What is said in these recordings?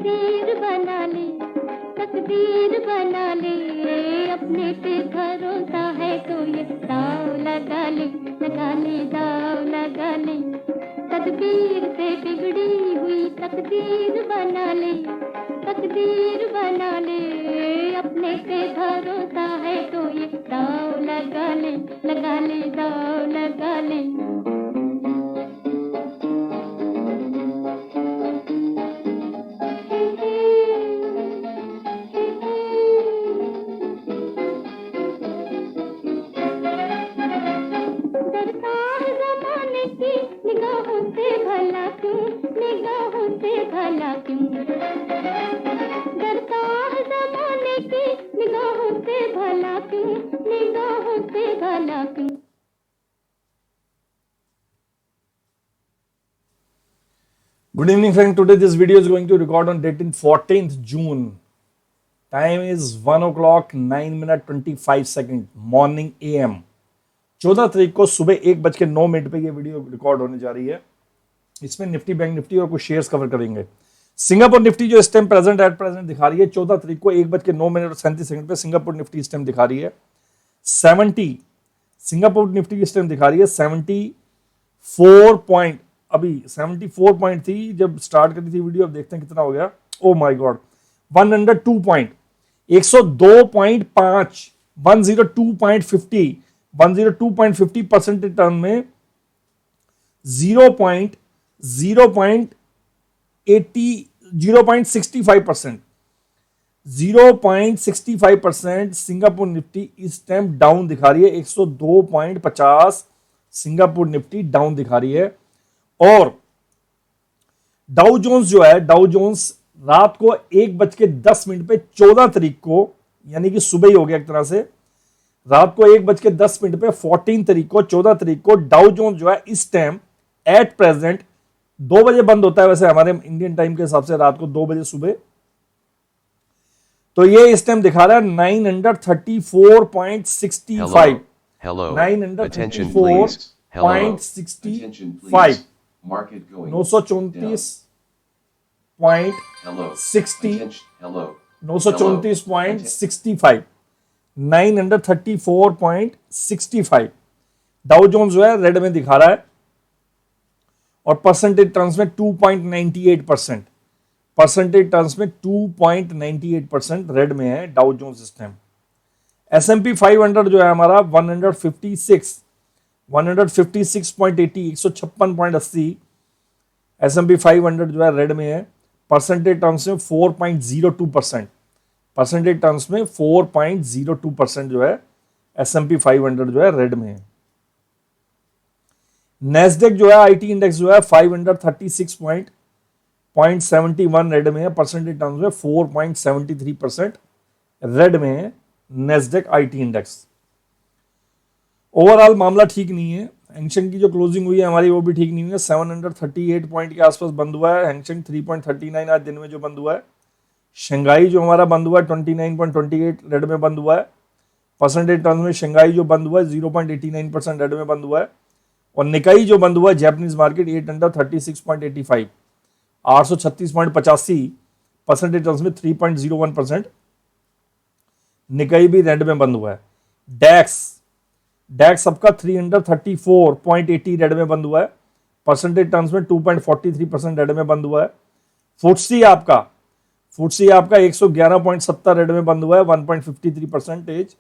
तकदीर बना ले, तकदीर बना ले, अपने पे भरोसा है तो ये दाव लगा ले, लगा ले दाव लगा ले, तकदीर से बिगड़ी हुई तकदीर बना ले, तकदीर बना ले, अपने पे भरोसा है तो ये दाव लगा ले, लगा ले दाव लगा ले। डरता है ज़माने की निगाहों से भला क्यों, निगाहों से भला क्यों, डरता है ज़माने की निगाहों से भला क्यों, निगाहों से भला क्यों। Good evening, friend. Today this video is going to record on date in 14th June. Time is 1 o'clock 9 minute 25 second morning AM. 14 तारीख को सुबह 1:09 पे ये वीडियो रिकॉर्ड होने जा रही है। इसमें निफ्टी, बैंक निफ्टी और कुछ शेयर्स कवर करेंगे। सिंगापुर निफ्टी जो इस टाइम एट प्रेजेंट दिखा रही है 14 तारीख को 1:09 और 37 सेकंड पे सिंगापुर निफ्टी इस टाइम दिखा रही है 70। सिंगापुर निफ्टी इस टाइम दिखा रही है 74 पॉइंट, अभी 74 पॉइंट थी जब स्टार्ट करी थी वीडियो। अब देखते हैं कितना हो गया। Oh my God, 102 point, 102.5, 102.50, 102.50 percentage term में 0.65%, 0.65% सिंगापुर निफ्टी इस टाइम डाउन दिखा रही है। 102.50 सिंगापुर निफ्टी डाउन दिखा रही है। और डाउ जोन्स जो है, डाउ जोन्स रात को 1:10 पे 14 तारीख को, यानी कि सुबह ही हो गया एक तरह से, रात को 1:10 पे 14 तारीख को, 14 तारीख को डाउ जोन्स जो है इस टाइम एट प्रेजेंट 2 बजे बंद होता है वैसे हमारे इंडियन टाइम के हिसाब से, रात को 2 बजे सुबह। तो ये इस टाइम दिखा रहा है 934.65, 934.65, 934.65, 934.65 डाउ जोन्स जो है रेड में दिखा रहा है। और परसेंटेज टर्म्स में 2.98%, परसेंटेज टर्म्स में 2.98% रेड में है डाउ जोन्स इस टाइम। S&P 500 जो है हमारा 156.80, 156.80, S&P 500 जो है रेड में है। परसेंटेज टर्म्स में 4.02%, परसेंटेज टर्म्स में 4.02% जो है S&P 500 जो है रेड में है। नेस्डेक जो है आईटी इंडेक्स जो है 536.71 रेड में है। परसेंटेज टर्म्स में 4.73% रेड में है नेस्डेक आईटी इंडेक्स। ओवरऑल मामला ठीक नहीं है। हैंगसेंग की जो क्लोजिंग हुई है हमारी वो भी ठीक नहीं हुई है। 738 पॉइंट के आसपास बंद हुआ है। हैंगसेंग 3.39 आज दिन में जो बंद हुआ है। शंघाई जो हमारा बंद हुआ है 29.28 रेड में बंद हुआ है। परसेंटेज टर्म्स में शंघाई जो बंद हुआ है 0.89% रेड में बंद हुआ है। और निकाई जो बंद हुआ है जैपनीज मार्केट 836.85, 836.85 परसेंटेज टर्म्स में 3.01% निकाई भी रेड में बंद हुआ है। डैक्स सबका 334.80 रेड में बंद हुआ है। परसेंटेज टर्म्स में 2.43% रेड में बंद हुआ है। फुटसी आपका 111.70 रेड में बंद हुआ है, 1.53%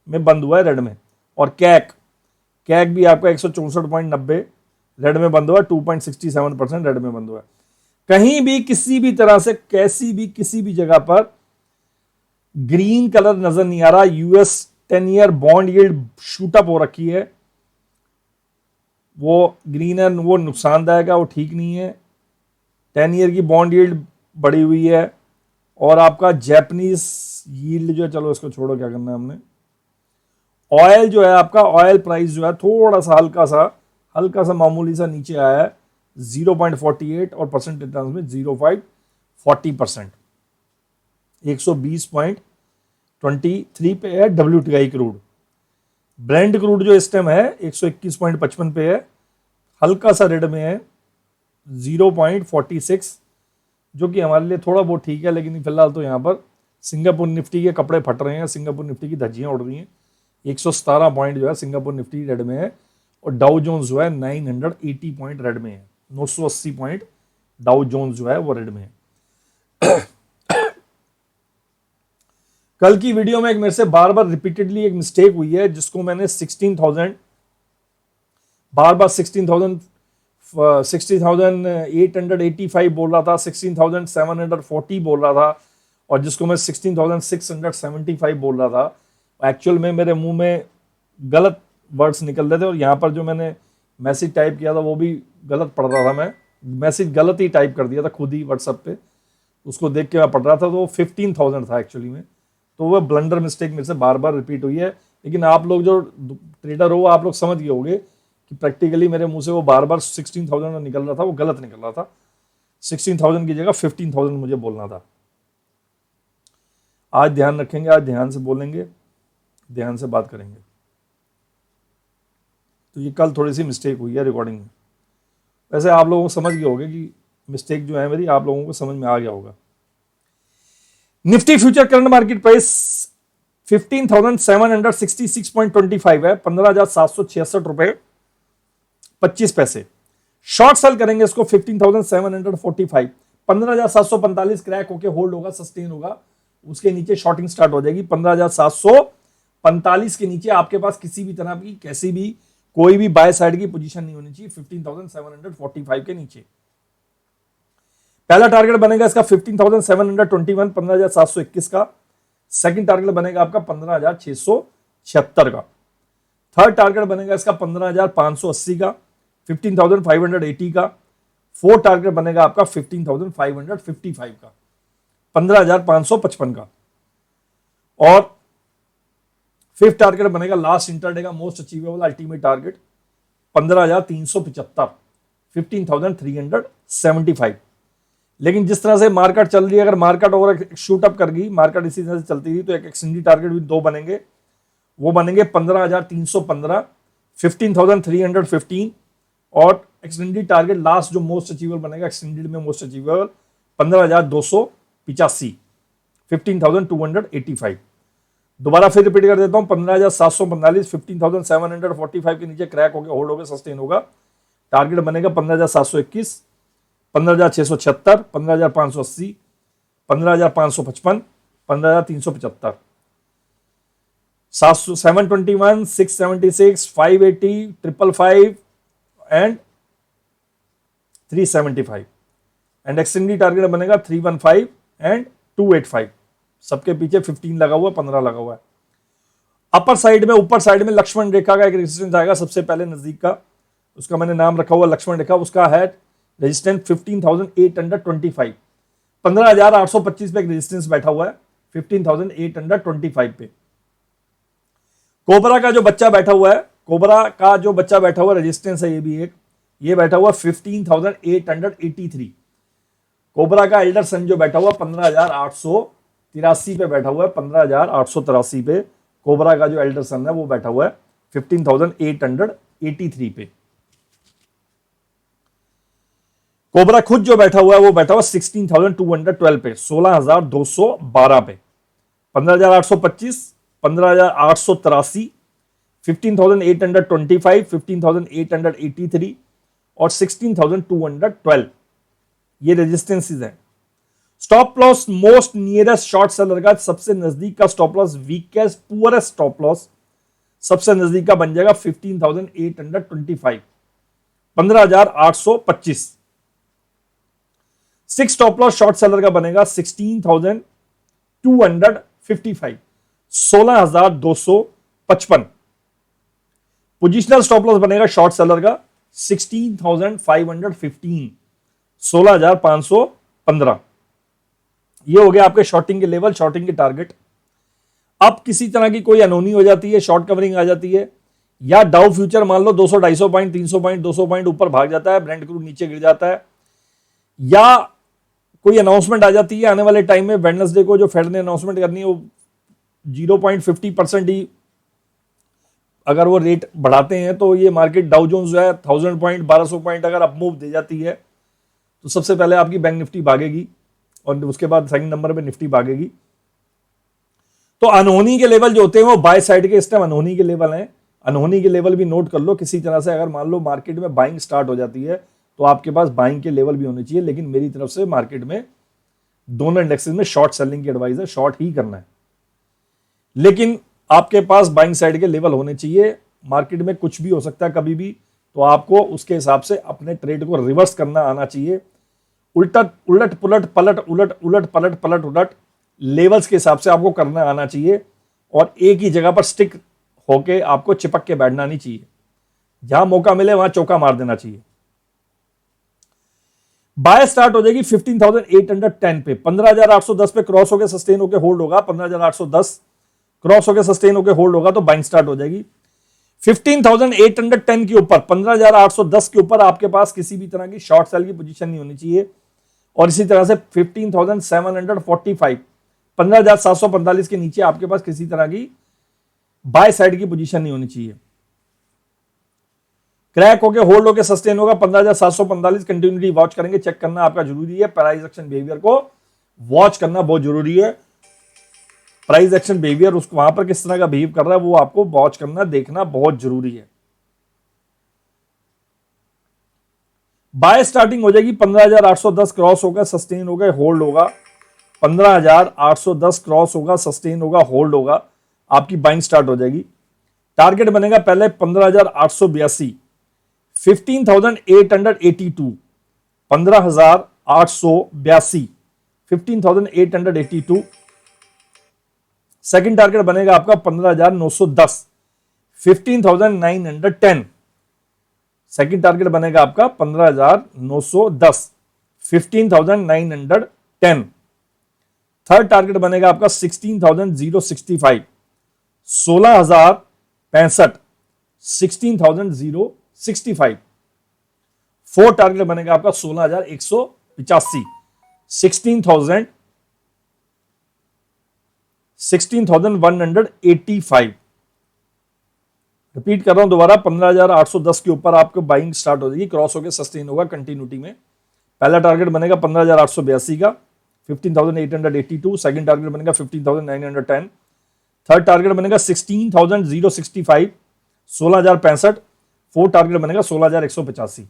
में बंद हुआ है रेड में। और कैक भी आपका 164.90 रेड में बंद हुआ है, 2.67% रेड में बंद हुआ है। कहीं भी किसी भी तरह से किसी भी जगह पर ग्रीन कलर नजर नहीं आ रहा। US 10 year bond yield shoot up हो रखी है। वो ग्रीन है, वो नुकसानदायक है, वो ठीक नहीं है। 10 ईयर की बॉन्ड यील्ड बढ़ी हुई है। और आपका जैपनीज यील्ड जो है, चलो इसको छोड़ो, क्या करना है हमने। ऑयल जो है आपका, ऑयल प्राइस जो है थोड़ा सा हल्का सा मामूली सा नीचे आया है 0.48 और परसेंटेज टर्म्स में 0.40%, 120.23 पे है WTI क्रूड। ब्रेंड क्रूड जो इस टाइम है 121.55 पे है, हल्का सा रेड में है 0.46 जो कि हमारे लिए थोड़ा बहुत ठीक है, लेकिन फिलहाल तो यहाँ पर सिंगापुर निफ्टी के कपड़े फट रहे हैं, सिंगापुर निफ्टी की धज्जियां उड़ रही हैं। 117 पॉइंट जो है सिंगापुर निफ्टी रेड में है, और डाउ जोन्स जो है 980 पॉइंट रेड में है। 980 पॉइंट डाउ जोन्स जो है वो रेड में है। कल की वीडियो में एक मेरे से बार बार रिपीटेडली एक मिस्टेक हुई है, जिसको मैंने 16,000 बार बार 16,885 बोल रहा था, 16,740 बोल रहा था, और जिसको मैं 16,675 बोल रहा था। एक्चुअल में मेरे मुंह में गलत वर्ड्स निकल रहे थे, और यहाँ पर जो मैंने मैसेज टाइप किया था वो भी गलत पढ़ रहा था। मैं मैसेज गलत ही टाइप कर दिया था खुद ही व्हाट्सएप पे, उसको देख के मैं पढ़ रहा था, तो वो 15,000 था एक्चुअली में। तो वो ब्लंडर मिस्टेक मेरे से बार बार रिपीट हुई है। लेकिन आप लोग जो ट्रेडर हो, आप लोग समझ गए होंगे कि प्रैक्टिकली मेरे मुंह से वो बार बार 16,000 निकल रहा था, वो गलत निकल रहा था। 16,000 की जगह 15,000 मुझे बोलना था। आज ध्यान रखेंगे, आज ध्यान से बोलेंगे, ध्यान से बात करेंगे। तो ये कल थोड़ी सी मिस्टेक हुई है रिकॉर्डिंग में। वैसे आप लोगों को समझ गए होंगे कि मिस्टेक जो है मेरी, आप लोगों को समझ में आ गया होगा। Nifty future current market price 15,766.25 है, 15,766 रुपए 25 पैसे। शॉर्ट सेल करेंगे इसको 15,745, 15,745 क्रैक होके होल्ड होगा, सस्टेन होगा, उसके नीचे शॉर्टिंग स्टार्ट हो जाएगी। 15,745 के नीचे आपके पास किसी भी तरह की कैसी भी कोई भी बाय साइड की पोजीशन नहीं होनी चाहिए 15,745 के नीचे। पहला टारगेट बनेगा इसका 15,721, 15,721 का। सेकंड टारगेट बनेगा आपका 15,676 का। थर्ड टारगेट बनेगा इसका 15,580 का, 15,580 का। फोर्थ टारगेट बनेगा आपका 15,555 का, 15,555 का। और फिफ्थ टारगेट बनेगा लास्ट इंटरडे का मोस्ट अचीवेबल अल्टीमेट टारगेट 15,375, 15,375। लेकिन जिस तरह से मार्केट चल रही है, अगर मार्केट और शूट अप कर गई, मार्केट इसी तरह से चलती रही, तो एक एक्सटेंडी टारगेट भी दो बनेंगे। वो बनेंगे 15,315, 15,315, और एक्सटेंडेड टारगेट लास्ट जो मोस्ट अचीवेबल बनेगा, एक्सटेंडेड में मोस्ट अचीवेबल 15,285, 15,285। दोबारा फिर रिपीट कर देता हूं, 15,745, 15,745 के नीचे क्रैक होकर होल्ड होकर सस्टेन होगा। टारगेट बनेगा 15,721, 15,676, 15,580, 15,555, 15,375, 721, 676, 580, 555 एंड 375। एंड एक्सटेंडेड टारगेट बनेगा 315 एंड 285। सबके पीछे 15 लगा हुआ है, 15 लगा हुआ है। अपर साइड में, ऊपर साइड में लक्ष्मण रेखा का एक रेजिस्टेंस आएगा सबसे पहले नजदीक का, उसका मैंने नाम रखा हुआ लक्ष्मण रेखा। उसका है रेजिस्टेंस 15,825, 15,825 पे एक रेजिस्टेंस बैठा हुआ है, 15,825 पे। कोबरा का जो बच्चा बैठा हुआ है, कोबरा का जो बच्चा बैठा हुआ रेजिस्टेंस है, ये भी एक, ये बैठा हुआ 15,883। कोबरा का एल्डर सन जो बैठा हुआ 15,883 पे बैठा हुआ है, 15,883 पे कोबरा का जो एल्डर सन है वो बैठा हुआ है 15,883 पे। कोबरा खुद जो बैठा हुआ है वो बैठा हुआ 16,212 पे, 16,212 पे। 15,825, 15,883, 15,825, 15,883 और 16,212 ये रेजिस्टेंसेस हैं। Stop loss most nearest short seller का सबसे नजदीक का stop loss, weakest poorest stop loss सबसे नजदीक का बन जाएगा 15,825, 15,825। Six stop loss short seller का बनेगा 16,255, 16,255। पोजिशनल स्टॉप लॉस बनेगा शॉर्ट सेलर का 16,515, 16,515। ये हो गया आपके शॉर्टिंग के लेवल, शॉर्टिंग के टारगेट। अब किसी तरह की कोई अनहोनी हो जाती है, शॉर्ट कवरिंग आ जाती है, या डाउ फ्यूचर मान लो 200, 250 पॉइंट, 300 पॉइंट, 200 पॉइंट ऊपर भाग जाता है, ब्रेंट क्रूड नीचे गिर जाता है, या कोई अनाउंसमेंट आ जाती है आने वाले टाइम में, वेडनेसडे को जो फेड ने अनाउंसमेंट करनी है वो 0.50% ही अगर वो रेट बढ़ाते हैं, तो ये मार्केट डाउ जोन्स जो है 1000 पॉइंट, 1200 पॉइंट अगर अप मूव दे जाती है, तो सबसे पहले आपकी बैंक निफ्टी भागेगी। और उसके बाद सेकंड नंबर पे निफ्टी भागेगी। तो अनहोनी के लेवल जो होते हैं वो बाय साइड के इस टाइम अनहोनी के लेवल हैं। अनहोनी के लेवल भी नोट कर लो किसी तरह से। अगर मान लो मार्केट में बाइंग स्टार्ट हो जाती है तो आपके पास बाइंग के लेवल भी होने चाहिए, लेकिन मेरी तरफ से मार्केट में दोनों इंडेक्सेस में शॉर्ट सेलिंग की एडवाइस है, शॉर्ट ही करना है। लेकिन आपके पास बाइंग साइड के लेवल होने चाहिए। मार्केट में कुछ भी हो सकता है कभी भी, तो आपको उसके हिसाब से अपने ट्रेड को रिवर्स करना आना चाहिए। उलट उलट पुलट पलट उलट उलट पलट पलट उलट लेवल्स के हिसाब से आपको करना आना चाहिए, और एक ही जगह पर स्टिक होके आपको चिपक के बैठना नहीं चाहिए। जहां मौका मिले वहां चौका मार देना चाहिए। बाय स्टार्ट हो जाएगी 15,810 पे, 15,810 पे क्रॉस होकर सस्टेन होकर होल्ड होगा। 15,810 क्रॉस होकर सस्टेन होकर होल्ड होगा तो बाइंग स्टार्ट हो जाएगी। 15,810 के ऊपर, 15,810 के ऊपर आपके पास किसी भी तरह की शॉर्ट सेल की पोजीशन नहीं होनी चाहिए। और इसी तरह से 15,745, 15,745 के नीचे आपके पास किसी तरह की बाय साइड की पोजीशन नहीं होनी चाहिए। क्रैक होके होल्ड होके सस्टेन होगा 15,745, कंटिन्यूटी वॉच करेंगे, चेक करना आपका जरूरी है। प्राइस एक्शन बिहेवियर को वॉच करना बहुत जरूरी है। प्राइस एक्शन बिहेवियर उसको वहां पर किस तरह का बिहेव कर रहा है वो आपको वॉच करना, देखना बहुत जरूरी है। बाय स्टार्टिंग हो जाएगी 15,810 क्रॉस होगा, सस्टेन होगा, होल्ड होगा। 15,810 क्रॉस होगा, सस्टेन होगा, होल्ड होगा, आपकी बाइंग स्टार्ट हो जाएगी। टारगेट बनेगा पहले 15,882, 15,882, 15,882, 15,882। सेकंड टारगेट बनेगा आपका 15,910, 15,910। सेकंड टारगेट बनेगा आपका 15,910, 15,910। थर्ड टारगेट बनेगा आपका 16,065, 16,065, 16,065। फोर्थ टारगेट बनेगा आपका 16,185, 16,185। रिपीट कर रहा हूं दोबारा, 15,810 के ऊपर आपको बाइंग स्टार्ट हो जाएगी, क्रॉस होकर सस्टेन होगा कंटिन्यूटी में। पहला टारगेट बनेगा 15,882 का, 15,882। सेकंड टारगेट बनेगा 15,910। थर्ड टारगेट बनेगा 16,065, 16,065। फोर्थ टारगेट बनेगा 16,185।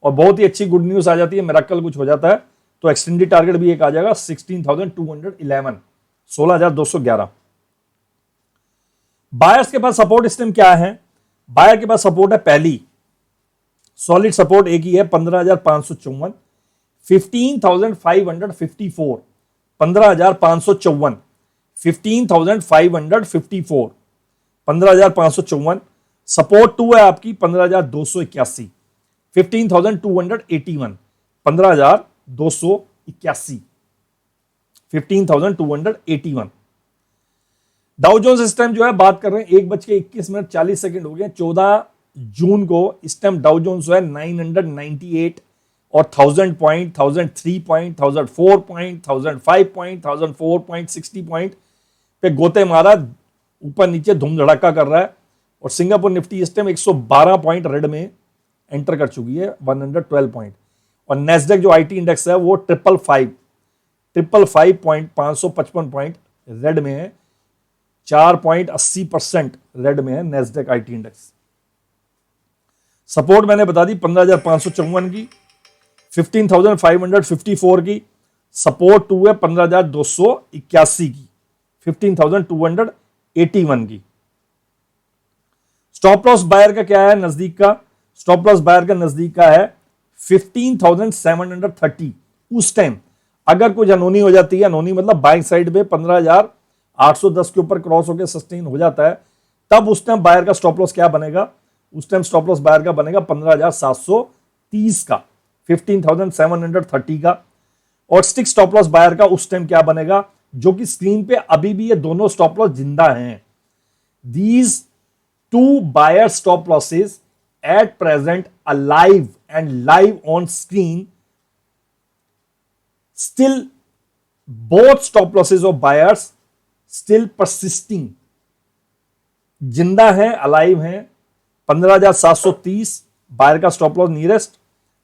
और बहुत ही अच्छी गुड न्यूज आ जाती है, मिरेकल कुछ हो जाता है तो एक्सटेंडेड टारगेट भी एक आ जाएगा 16,211, 16,211। बायर्स के पास सपोर्ट इस टाइम क्या है? बायर के पास सपोर्ट है पहली सॉलिड सपोर्ट एक ही है 15,554, 15,554, 15,554, 15,554, 15,554। सपोर्ट 2 है आपकी 15,281, 15,281, 15,281, 15,281। डाउ जोन्स इस टाइम जो है बात कर रहे हैं 1:21:40 हो गए। 14 जून को इस टाइम डाउ जोन्स जो है 998 और 1000 point, 1003 point, 1004 point, 1005 point, 1004 point, 60 point पे गोते मारा, ऊपर नीचे धूम धड़ाका कर रहा है। और सिंगापुर निफ्टी इस टाइम 112 पॉइंट रेड में एंटर कर चुकी है, 112 पॉइंट। और नेस्डेक जो आईटी इंडेक्स है वो 555 पॉइंट, 555 पॉइंट रेड में है, 4.80% रेड में है नेस्डेक आईटी इंडेक्स। सपोर्ट मैंने बता दी 15,554 की, 15,554 की। सपोर्ट 2 है 15,281 की, 15,281 की। स्टॉप लॉस बायर का क्या है नजदीक का? स्टॉप लॉस बायर का नजदीक का है 15,730। उस टाइम अगर कुछ अनहोनी हो जाती है, अनहोनी मतलब बाइंग साइड पे 15,810 के ऊपर क्रॉस होकर सस्टेन हो जाता है, तब उस टाइम बायर का स्टॉप लॉस क्या बनेगा? उस टाइम स्टॉप लॉस बायर का बनेगा 15,730 का, 15,730 का। और स्टिक स्टॉप लॉस बायर का उस टाइम क्या बनेगा? जो कि स्क्रीन पे अभी भी ये दोनों स्टॉप लॉस जिंदा हैं। These two buyer stop losses at present alive and live on screen, still both stop losses of buyers still persisting, जिंदा है, अलाइव है। 15,730 बायर का स्टॉप लॉस नियरेस्ट,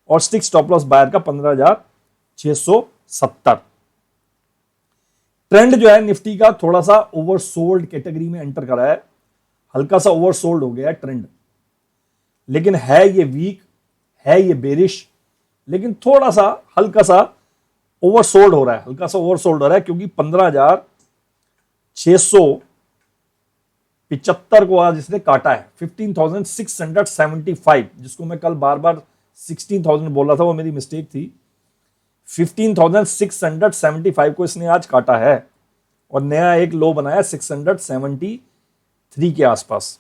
और स्टिक स्टॉप लॉस बायर का 15,670। Trend जो है निफ्टी का थोड़ा सा ओवरसोल्ड कैटेगरी में एंटर करा है, हल्का सा ओवरसोल्ड हो गया है ट्रेंड, लेकिन है ये वीक, है ये बेरिश, लेकिन थोड़ा सा हल्का सा ओवरसोल्ड हो रहा है, हल्का सा ओवरसोल्ड हो रहा है, क्योंकि 15,675 को आज इसने काटा है। 15,675, जिसको मैं कल बार बार 16,000 बोल रहा था, वो मेरी मिस्टेक थी। 15,675 को इसने आज काटा है और नया एक लो बनाया 673 के आसपास,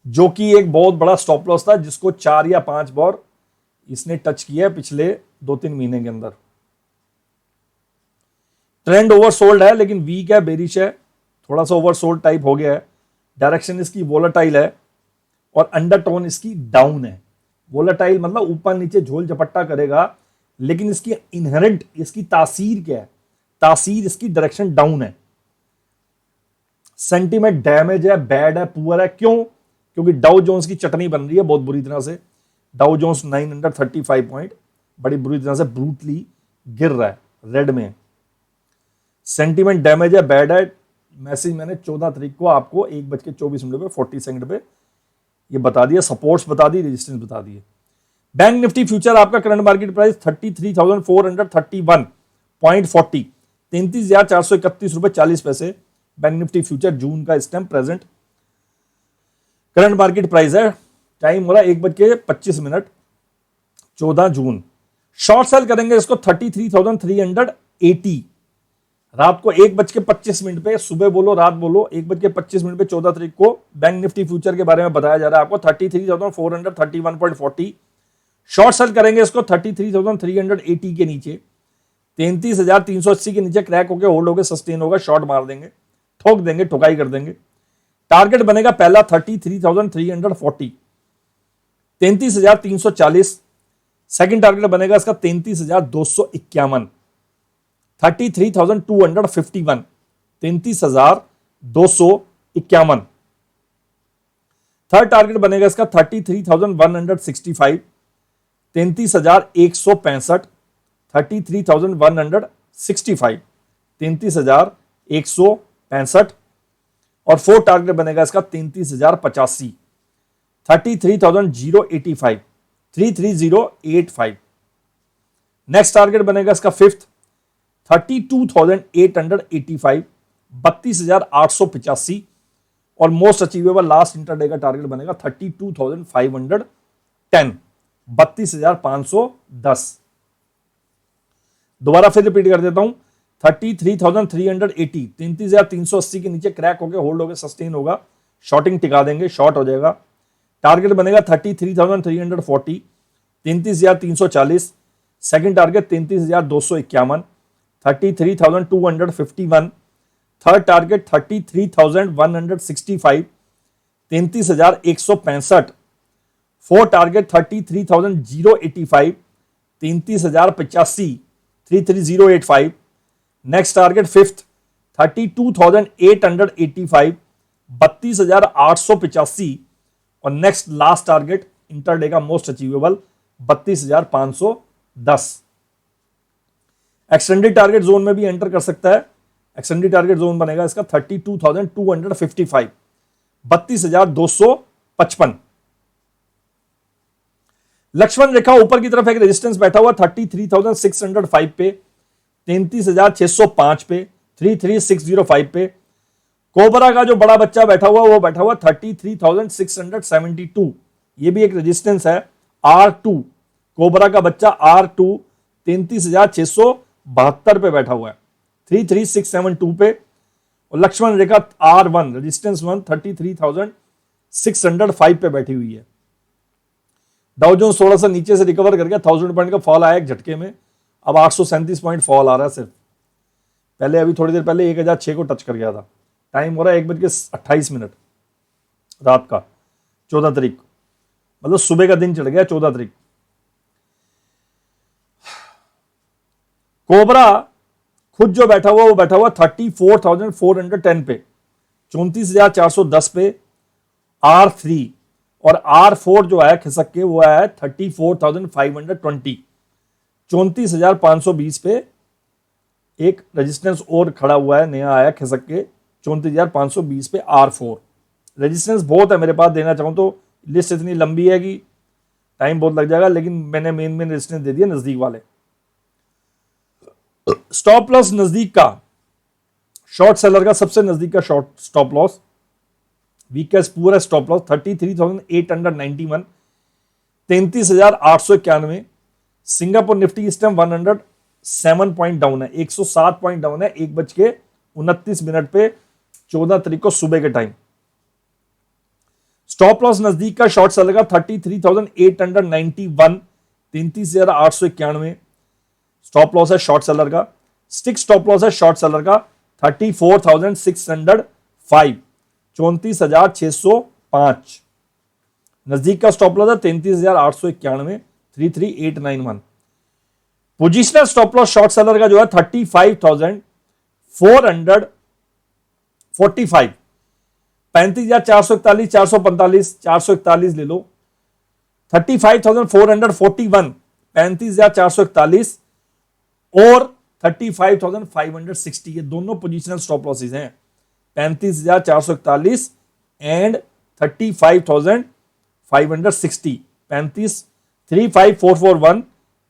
जो कि एक बहुत बड़ा स्टॉप लॉस था, जिसको 4 या 5 बार इसने टच किया है पिछले 2-3 महीने के अंदर। ट्रेंड ओवरसोल्ड है, लेकिन वीक है, बेरिश है, थोड़ा सा ओवरसोल्ड टाइप हो गया है। डायरेक्शन इसकी वोलेटाइल है और अंडरटोन इसकी डाउन है। वोलेटाइल मतलब ऊपर नीचे झोल झपट्टा करेगा, लेकिन इसकी इनहेरेंट, इसकी तासीर क्या है? तासीर इसकी डायरेक्शन डाउन है। सेंटीमेंट डैमेज है, बैड है, पुअर है। क्यों? क्योंकि डाउ जोन्स की चटनी बन रही है बहुत बुरी तरह से। डाउ जोन्स 935 पॉइंट बड़ी बुरी तरह से ब्रूटली गिर रहा है, रेड में। सेंटीमेंट डैमेज है, बैड है। मैसेज मैंने 14 तारीख को आपको 1:24 पे 40 सेकंड पे ये बता दिया, सपोर्ट्स बता दी, रेजिस्टेंस बता दिए। बैंक निफ्टी फ्यूचर आपका करंट मार्केट प्राइस 33,431.40, 33,431 रुपए 40 पैसे। बैंक निफ्टी फ्यूचर जून का इस time present current market price है। टाइम हो रहा है 1:25, 14 जून। शॉर्ट सेल करेंगे इसको 33,380 रात को 1:25 पे, सुबह बोलो रात बोलो, 1:25 पे 14 तारीख को बैंक निफ्टी फ्यूचर के बारे में बताया जा रहा है आपको 33,431.40। शॉर्ट सेल करेंगे इसको 33,380 के नीचे, 33,380 के नीचे क्रैक होकर होल्ड होकर सस्टेन होगा, शॉर्ट मार देंगे, ठोक देंगे, ठुकाई कर देंगे। टारगेट बनेगा पहला 33,340, 33,340। सेकंड टारगेट बनेगा इसका 33,251, 33,251, 33,251। थर्ड टारगेट बनेगा इसका 33,165, 33,165, 33,165, 33,165। और फोर्थ टारगेट बनेगा इसका 33,085, 33,085, 33,085। नेक्स्ट टारगेट बनेगा इसका फिफ्थ 32,885, 32,885। और मोस्ट अचीवेबल लास्ट इंटरडे का टारगेट बनेगा 32,510, 32,510। दोबारा फिर रिपीट कर देता हूं, 33,380, 33,380 के नीचे क्रैक होकर होल्ड होकर सस्टेन होगा, शॉर्टिंग टिका देंगे, शॉर्ट हो जाएगा। टारगेट बनेगा 33,340, 33,340। Second target 33,251, 33,251। Third target 33,165, 33,165। Fourth target 33,085, 33,085, 33,085। Next target fifth 32,885, 32,885। और नेक्स्ट लास्ट टारगेट इंटरडे का most achievable 32,510। Extended target zone में भी एंटर कर सकता है। एक्सटेंडेड टारगेट जोन बनेगा इसका 32,255, 32,255। लक्ष्मण रेखा ऊपर की तरफ एक रेजिस्टेंस बैठा हुआ 33,605 पे, 33,605 पे, 33,605 पे। कोबरा का जो बड़ा बच्चा बैठा हुआ वो बैठा हुआ 33,672। ये भी एक रेजिस्टेंस है, R2। कोबरा का बच्चा R2 33,672 पे बैठा हुआ है, 33,672 पे। और लक्ष्मण रेखा R1 रेजिस्टेंस 1 33,605 पे बैठी हुई है। डाउ जोन्स थोड़ा सा नीचे से रिकवर कर गया, 1000 पॉइंट का फॉल आया एक झटके में। अब 837 पॉइंट फॉल आ रहा है सिर्फ। पहले अभी थोड़ी देर पहले 1,006 को टच कर गया था। टाइम हो रहा है 1:28 रात का, 14 तारीख, मतलब सुबह का दिन चढ़ गया 14 तारीख। कोबरा खुद जो बैठा हुआ वो बैठा हुआ 34,410 पे, 34,410 पे R3। और R4 जो आया खिसक के वो आया 34,520, 34,520 पे एक रेजिस्टेंस और खड़ा हुआ है, नया आया खिसक के 34,520 पे R4। रेजिस्टेंस बहुत है मेरे पास, देना चाहूँ तो लिस्ट इतनी लंबी है कि टाइम बहुत लग जाएगा, लेकिन मैंने मेन रेजिस्टेंस दे दिया नजदीक वाले। स्टॉप लॉस नजदीक का, शॉर्ट सेलर का सबसे नजदीक का शॉर्ट स्टॉप लॉस, वीकेस्ट पूरा स्टॉप लॉस 33,891, 33,891। सिंगापुर निफ्टी इस टाइम 107 पॉइंट डाउन है, 107 पॉइंट डाउन है, 1:29 पे 14 तारीख को सुबह के टाइम। स्टॉप लॉस नजदीक का शॉर्ट सेलर का 33,891, 33,891 स्टॉप लॉस है शॉर्ट सेलर का। स्टिक स्टॉप लॉस है शॉर्ट सेलर का 34,605, 34,605। नजदीक का स्टॉप लॉस है 33,891, 33,891। Positional stop loss short seller का जो है 35,445, 35,441, 445, 441 ले लो। 35,441, 35,441 और 35,560, ये दोनों पोजिशनल स्टॉप लॉसेज हैं। 35,441 एंड 35,560, 35,441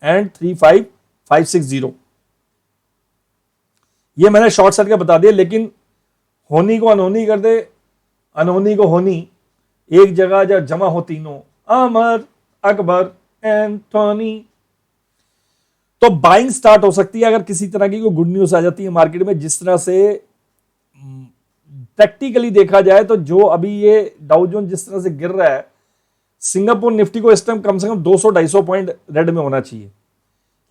एंड 35,560। ये मैंने शॉर्ट सर्किट बता दिया, लेकिन होनी को अनहोनी कर दे, अनहोनी को होनी, एक जगह जब जमा हो तीनों, अमर, अकबर, एंथोनी, तो बाइंग स्टार्ट हो सकती है अगर किसी तरह की कोई गुड न्यूज आ जाती है मार्केट में। जिस तरह से प्रैक्टिकली देखा जाए तो जो अभी ये डाउ जोन जिस तरह से गिर रहा है, सिंगापुर निफ्टी को इस टाइम कम से कम 200-250 पॉइंट रेड में होना चाहिए,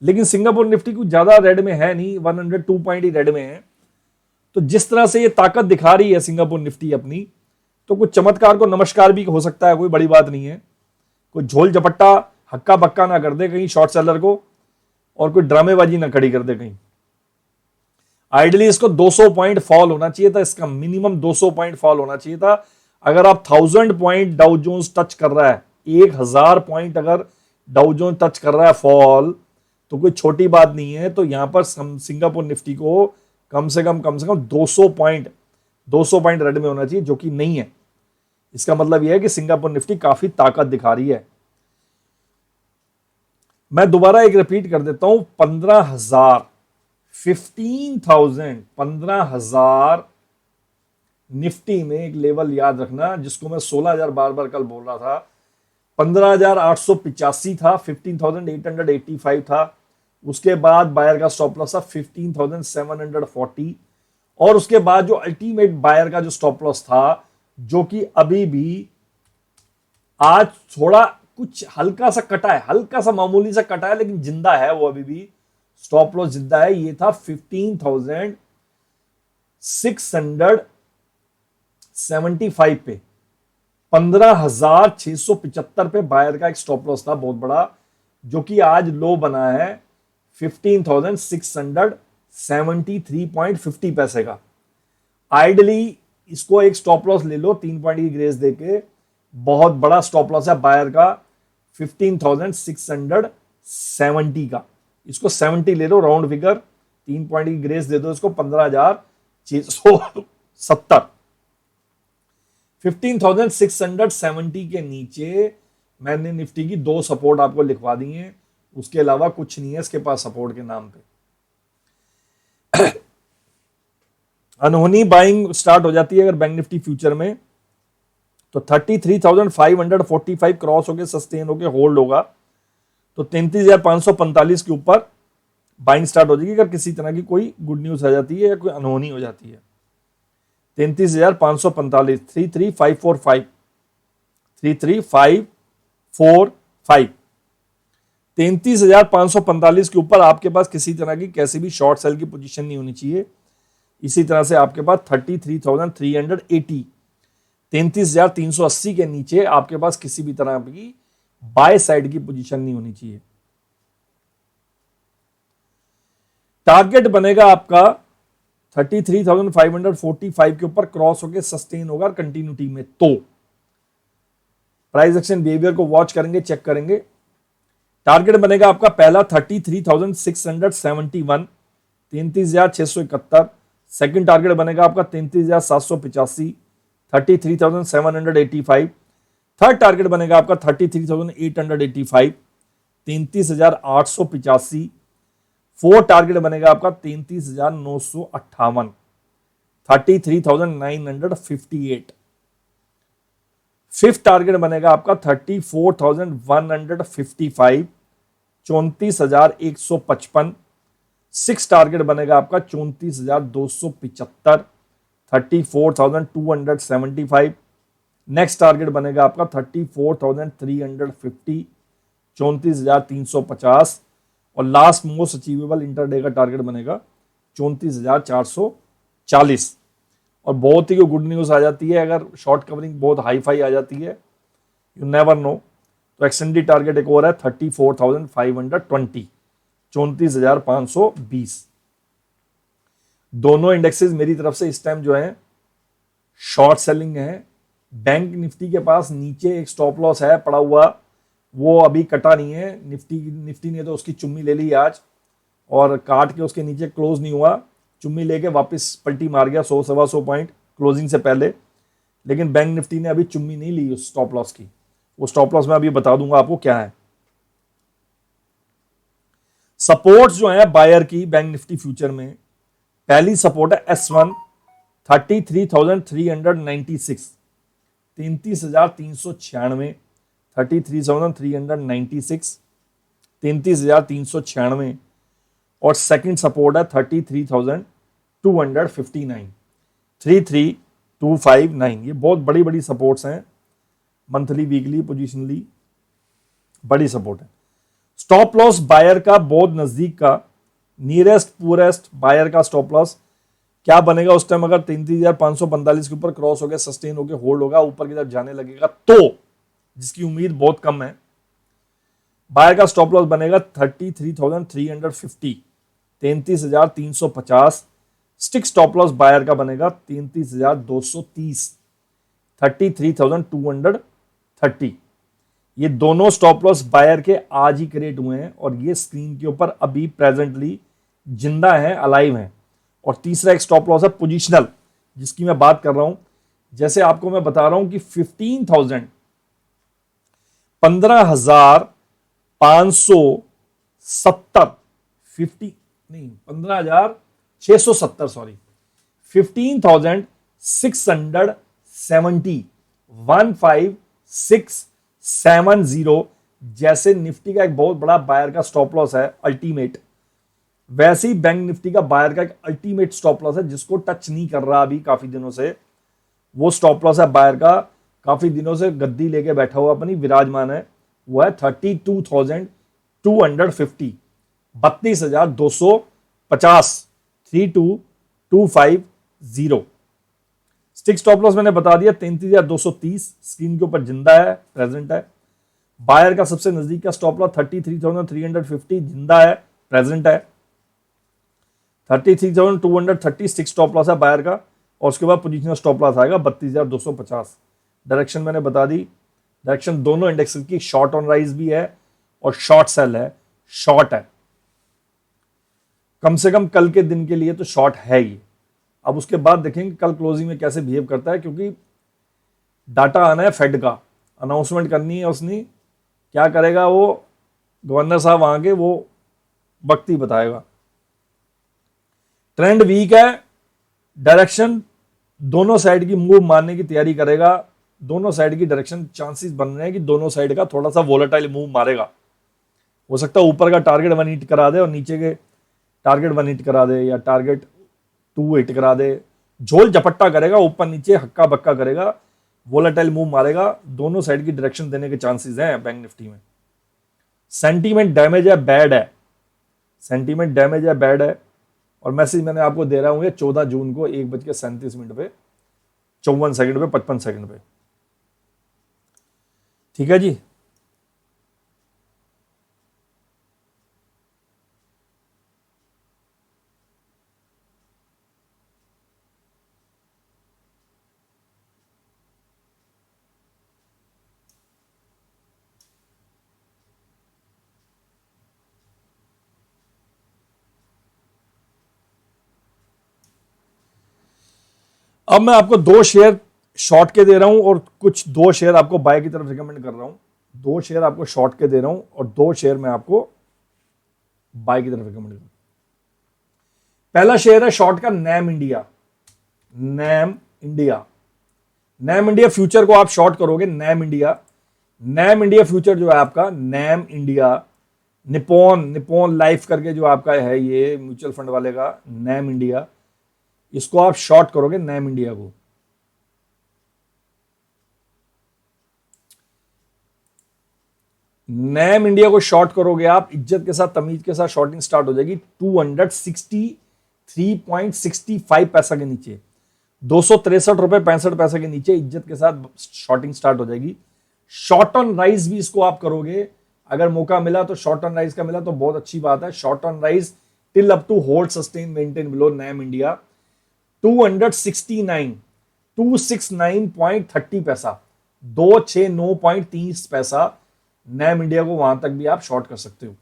लेकिन सिंगापुर निफ्टी को ज्यादा रेड में है नहीं, 102 पॉइंट ही रेड में है। तो जिस तरह से ये ताकत दिखा रही है सिंगापुर निफ्टी अपनी, तो कुछ चमत्कार को नमस्कार भी हो सकता है, कोई बड़ी बात नहीं है। कोई झोल झपट्टा हक्का बक्का ना कर दे कहीं शॉर्ट सेलर को, और कोई ड्रामेबाजी ना खड़ी कर दे कहीं। आइडियली इसको 200 पॉइंट फॉल होना चाहिए था, इसका मिनिमम 200 पॉइंट फॉल होना चाहिए था। अगर आप 1000 पॉइंट डाउ जोन्स टच कर रहा है, 1000 पॉइंट अगर डाउ जोन टच कर रहा है फॉल, तो कोई छोटी बात नहीं है। तो यहां पर सिंगापुर निफ्टी को कम से कम 200 पॉइंट रेड में होना चाहिए, जो कि नहीं है। इसका मतलब यह है कि सिंगापुर निफ्टी काफी ताकत दिखा रही है। मैं दोबारा एक रिपीट कर देता हूं, 15,000 निफ्टी में एक लेवल याद रखना, जिसको मैं 16,000 बार बार कल बोल रहा था। 15,885 था, 15,885 था। उसके बाद बायर का स्टॉप लॉस था 15,740, और उसके बाद जो अल्टीमेट बायर का जो स्टॉप लॉस था, जो कि अभी भी आज थोड़ा कुछ हल्का सा कटा है, हल्का सा मामूली सा कटा है, लेकिन जिंदा है वो, अभी भी स्टॉप लॉस जिंदा है। ये था 15,675 पे, 15,675 पे बायर का एक स्टॉप लॉस था बहुत बड़ा, जो कि आज लो बना है 15,673.50 पैसे का। आइडली इसको एक स्टॉप लॉस ले लो 3 पॉइंट की ग्रेस देके, बहुत बड़ा स्टॉप लॉस है बायर का 15,670 का। इसको 70 ले लो राउंड फिगर, 3 पॉइंट की ग्रेस दे दो इसको, 15,670। 15,670 के नीचे मैंने निफ्टी की 2 सपोर्ट आपको लिखवा दी हैं, उसके अलावा कुछ नहीं है इसके पास सपोर्ट के नाम पे। अनहोनी बाइंग स्टार्ट हो जाती है अगर बैंक निफ्टी फ्यूचर में, तो 33,545 क्रॉस होके सस्टेन होके होल्ड होगा, तो 33,545 के ऊपर बाइंग स्टार्ट हो जाएगी अगर किसी तरह की कोई गुड न्यूज आ जाती है या कोई अनहोनी हो जाती है। 33,545, 33,545, 33,545, 33,545 के ऊपर आपके पास किसी तरह की कैसी भी शॉर्ट सेल की पोजीशन नहीं होनी चाहिए। इसी तरह से आपके पास 33,380, 33,380 के नीचे आपके पास किसी भी तरह की बाय साइड की पोजीशन नहीं होनी चाहिए। टारगेट बनेगा आपका 33,545 के ऊपर क्रॉस होकर सस्टेन होगा कंटिन्यूटी में, तो प्राइस एक्शन बिहेवियर को वॉच करेंगे, चेक करेंगे। टारगेट बनेगा आपका पहला 33,671, 33,671। सेकंड टारगेट बनेगा आपका 33,785, 33,785। थर्ड टारगेट बनेगा आपका 33,885, 33,885। फोर्थ टारगेट बनेगा आपका 33,958, 33,958। फिफ्थ टारगेट बनेगा आपका 34,155, 34,155। सिक्स टारगेट बनेगा आपका 34,275, 34,275। नेक्स्ट टारगेट बनेगा आपका 34,350, 34,350। और लास्ट मोस्ट अचीवेबल इंटरडे का टारगेट बनेगा 34,440। और बहुत ही गुड न्यूज आ जाती है अगर शॉर्ट कवरिंग बहुत हाई फाई आ जाती है, यू नेवर नो, तो एक्सटेंडेड टारगेट एक और है 34,520, 34,520। दोनों इंडेक्सेस मेरी तरफ से इस टाइम जो है शॉर्ट सेलिंग है। बैंक निफ्टी के पास नीचे एक स्टॉप लॉस है पड़ा हुआ, वो अभी कटा नहीं है। निफ्टी ने तो उसकी चुम्मी ले ली आज और काट के उसके नीचे क्लोज नहीं हुआ, चुम्मी लेके वापस पलटी मार गया 100-125 पॉइंट क्लोजिंग से पहले। लेकिन बैंक निफ्टी ने अभी चुम्मी नहीं ली उस स्टॉप लॉस की, वो स्टॉप लॉस मैं अभी बता दूंगा आपको क्या है। सपोर्ट्स जो है बायर की बैंक निफ्टी फ्यूचर में, पहली सपोर्ट है S1 33,396, 33,396, 33,396, 33,396। और सेकंड सपोर्ट है 33,259, 33,259। ये बहुत बड़ी बड़ी सपोर्ट्स हैं, मंथली वीकली पोजिशनली बड़ी सपोर्ट है। स्टॉप लॉस बायर का बहुत नजदीक का, नियरेस्ट पुअरेस्ट बायर का स्टॉप लॉस क्या बनेगा उस टाइम, अगर 33,545 के ऊपर क्रॉस हो गया, सस्टेन हो गया, होल्ड होगा, ऊपर की तरफ जाने लगेगा तो, जिसकी उम्मीद बहुत कम है, बायर का स्टॉप लॉस बनेगा 33,350, 33,350। स्टिक स्टॉप लॉस बायर का बनेगा 33,230, 33,230। ये दोनों स्टॉप लॉस बायर के आज ही क्रिएट हुए हैं और ये स्क्रीन के ऊपर अभी प्रेजेंटली जिंदा है, अलाइव है। और तीसरा एक स्टॉप लॉस है पोजिशनल, जिसकी मैं बात कर रहा हूं। जैसे आपको मैं बता रहा हूं कि 15,000 15,570 50 नहीं 15,670 सॉरी 15,670 15,670। जैसे निफ्टी का एक बहुत बड़ा बायर का स्टॉप लॉस है अल्टीमेट, वैसे ही बैंक निफ्टी का बायर का एक अल्टीमेट स्टॉप लॉस है जिसको टच नहीं कर रहा अभी काफी दिनों से। वो स्टॉप लॉस है बायर का, काफी दिनों से गद्दी लेके बैठा हुआ अपनी विराजमान है, वो है 32,250, 32,250, 32,250। स्टिक स्टॉप लॉस मैंने बता दिया 33,230, स्क्रीन के ऊपर जिंदा है, प्रेजेंट है। बायर का सबसे नजदीक का स्टॉप लॉस 33,350 जिंदा है, प्रेजेंट है। 33,230 स्टिक स्टॉप लॉस है बायर का, और उसके बाद पोजीशनल स्टॉप लॉस आएगा 32,250। डायरेक्शन मैंने बता दी, डायरेक्शन दोनों इंडेक्स की शॉर्ट ऑन राइज भी है और शॉर्ट सेल है, शॉर्ट है, कम से कम कल के दिन के लिए तो शॉर्ट है ही। अब उसके बाद देखेंगे कल क्लोजिंग में कैसे बिहेव करता है, क्योंकि डाटा आना है फेड का, अनाउंसमेंट करनी है उसने, क्या करेगा वो गवर्नर साहब वहां के, वो वक्त ही बताएगा। ट्रेंड वीक है, डायरेक्शन दोनों साइड की मूव मारने की तैयारी करेगा, दोनों साइड की डायरेक्शन चांसेस बन रहे हैं कि दोनों साइड का थोड़ा सा वोलेटाइल मूव मारेगा। हो सकता है ऊपर का टारगेट 1 हिट करा दे और नीचे के टारगेट 1 हिट करा दे, या टारगेट 2 हिट करा दे, झोल झपट्टा करेगा, ऊपर नीचे हक्का बक्का करेगा, वोलेटाइल मूव मारेगा। दोनों साइड की डायरेक्शन देने के चांसेस हैं बैंक निफ्टी में। सेंटीमेंट डैमेज है, बैड है, सेंटीमेंट डैमेज है, बैड है। और मैसेज मैंने आपको दे रहा हूं 14 जून को 1:37 पे 54 सेकंड पे 55 सेकंड पे, ठीक है जी। अब मैं आपको 2 शेयर शॉर्ट के दे रहा हूं और कुछ 2 शेयर आपको बाय की तरफ रिकमेंड कर रहा हूं। 2 शेयर आपको शॉर्ट के दे रहा हूं और 2 शेयर मैं आपको बाय की तरफ रिकमेंड कर रहा हूं। पहला शेयर है शॉर्ट का NAM India. NAM India, NAM India future को आप शॉर्ट करोगे। NAM India, NAM India future जो है आपका, नैम इंडिया, निप्पॉन लाइफ करके जो आपका है ये म्यूचुअल फंड वाले का नैम इंडिया, इसको आप शॉर्ट करोगे नैम इंडिया को। नैम इंडिया को शॉर्ट करोगे आप, इज्जत के साथ तमीज के साथ शॉर्टिंग स्टार्ट हो जाएगी 263.65 पैसा के नीचे, 263 रुपए 65 पैसे के नीचे इज्जत के साथ शॉर्टिंग स्टार्ट हो जाएगी। शॉर्ट ऑन राइज भी इसको आप करोगे, अगर मौका मिला तो शॉर्ट ऑन राइज का मिला तो बहुत अच्छी बात है। Short on rise till up to hold sustain maintain below NAM India 269.30 पैसा, 269.30 पैसा नैम इंडिया को वहां तक भी आप शॉर्ट कर सकते हो।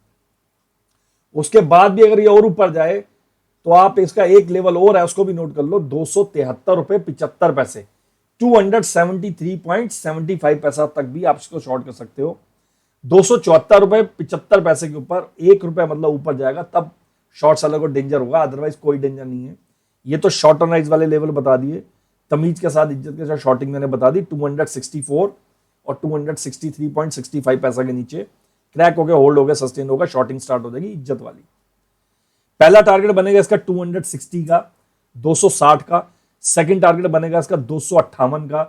उसके बाद भी अगर ये और ऊपर जाए तो आप इसका एक लेवल और है उसको भी नोट कर लो, 273 रुपए 75 पैसे, 273.75 पैसा तक भी आप इसको शॉर्ट कर सकते हो। 274 रुपए 75 पैसे के ऊपर 1 रुपए मतलब ऊपर जाएगा तब शॉर्ट सेलर को डेंजर होगा, अदरवाइज कोई डेंजर नहीं है। ये तो शॉर्ट ऑन राइज वाले लेवल बता दिए, तमीज के साथ इज्जत के साथ शॉर्टिंग मैंने बता दी। 264 और 263.65 पैसा के नीचे क्रैक हो गया, होल्ड हो गया, सस्टेन होगा, शॉर्टिंग स्टार्ट हो जाएगी इज्जत वाली। पहला टारगेट बनेगा इसका 260 का, 260 का। सेकंड टारगेट बनेगा इसका 258 का।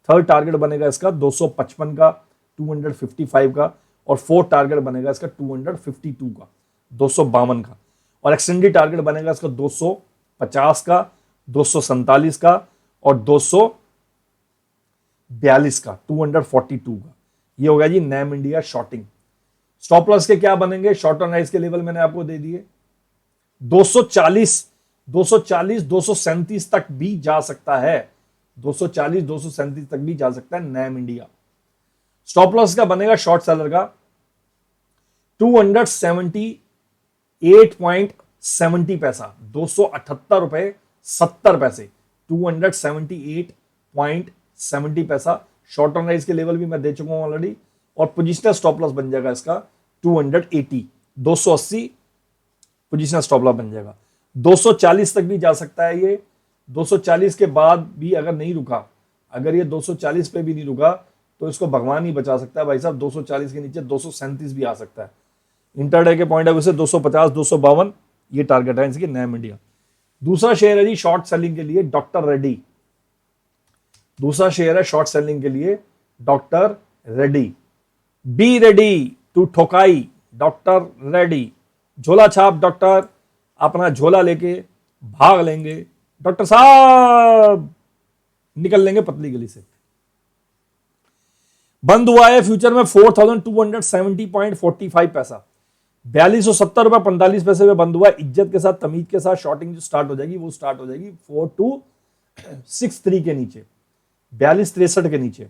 थर्ड टारगेट बनेगा इसका 255 का, 255 का। और फोर्थ टारगेट बनेगा इसका 252 का, 252 का। और एक्सटेंडेड टारगेट बनेगा इसका 250 का, 247 का और 242 का, 242 का। ये हो गया जी NAM India shorting. Stop loss के क्या बनेंगे, शॉर्ट ऑन राइज के लेवल मैंने आपको दे दिए, 240 237 तक भी जा सकता है, 240 237 तक भी जा सकता है नैम इंडिया। स्टॉप लॉस का बनेगा शॉर्ट सेलर का 278.70 पैसा, 278 रुपए 70 पैसे, 278.70 पैसा। शॉर्ट ऑन राइज के लेवल भी मैं दे चुका हूं ऑलरेडी। और पोजिशनल स्टॉप लॉस बन जाएगा इसका 280 पोजिशनल स्टॉप लॉस बन जाएगा। 240 तक भी जा सकता है ये, 240 के बाद भी अगर नहीं रुका, अगर ये 240 पे भी नहीं रुका तो इसको भगवान ही बचा सकता है भाई साहब। 240 के नीचे 237 भी आ सकता है। इंटरडे के पॉइंट ऑफ व्यू से 250 252 ये टारगेट है इसकी नैम इंडिया। दूसरा शेयर है जी शॉर्ट सेलिंग के लिए डॉक्टर रेड्डी। दूसरा शेयर है शॉर्ट सेलिंग के लिए doctor Reddy. Be ready to ठोकाई डॉक्टर रेड्डी। झोला छाप डॉक्टर अपना झोला लेके भाग लेंगे, डॉक्टर साहब निकल लेंगे पतली गली से। बंद हुआ है फ्यूचर में 4270.45 पैसा, 4270 रुपए 45 पैसे में बंद हुआ है। इज्जत के साथ तमीज के साथ शॉर्टिंग जो स्टार्ट हो जाएगी वो स्टार्ट हो जाएगी 4263 के नीचे, 4263 के नीचे।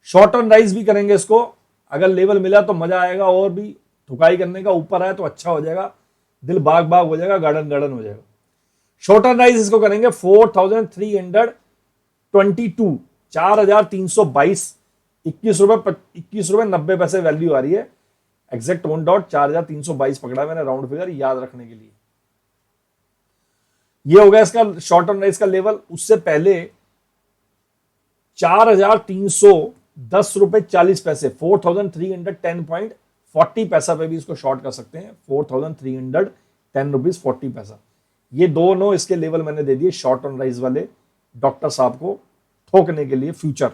शॉर्ट ऑन राइज भी करेंगे इसको, अगर लेवल मिला तो मजा आएगा और भी ठुकाई करने का। ऊपर आए तो अच्छा हो जाएगा, दिल बाग बाग हो जाएगा, गार्डन गार्डन हो जाएगा। शॉर्ट ऑन राइज इसको करेंगे 4322, 4322, 21 रुपए 90 पैसे वैल्यू आ रही है। एग्जैक्ट ऑन डॉट 4322 पकड़ा मैंने राउंड फिगर याद रखने के लिए। ये हो गया इसका शॉर्ट ऑन राइज का लेवल। उससे पहले 4310 रुपए 40 पैसे, 4310.40 पैसा पे भी इसको शॉर्ट कर सकते हैं, 4310 रुपीज 40 पैसा। ये दोनों इसके लेवल मैंने दे दिए शॉर्ट ऑन राइज वाले डॉक्टर साहब को ठोकने के लिए फ्यूचर।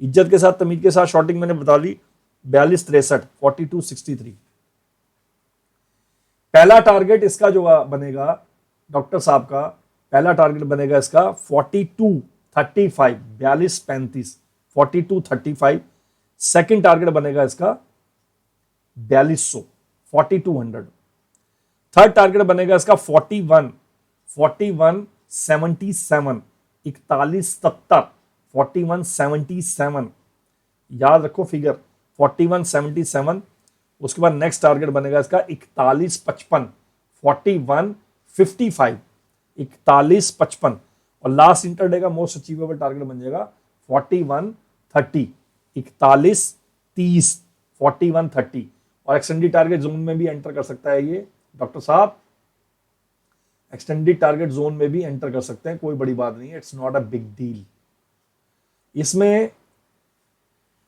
इज्जत के साथ तमीज के साथ शॉर्टिंग मैंने बता दी 4263, 4263। पहला टारगेट इसका जो बनेगा डॉक्टर साहब का, पहला टारगेट बनेगा इसका 4235, 4235, 4235। सेकंड टारगेट बनेगा इसका 4200, 4200। थर्ड टारगेट बनेगा इसका 4177, 4170, 4177। याद रखो फिगर 4177। उसके बाद नेक्स्ट टारगेट बनेगा इसका 4155, 4155, 4155। और लास्ट इंटरडे का मोस्ट अचीवेबल टारगेट बन जाएगा 4130, 4130, 4130। और एक्सटेंडेड टारगेट जोन में भी एंटर कर सकता है ये डॉक्टर साहब, एक्सटेंडेड टारगेट जोन में भी एंटर कर सकते हैं, कोई बड़ी बात नहीं है, it's not a big deal. इसमें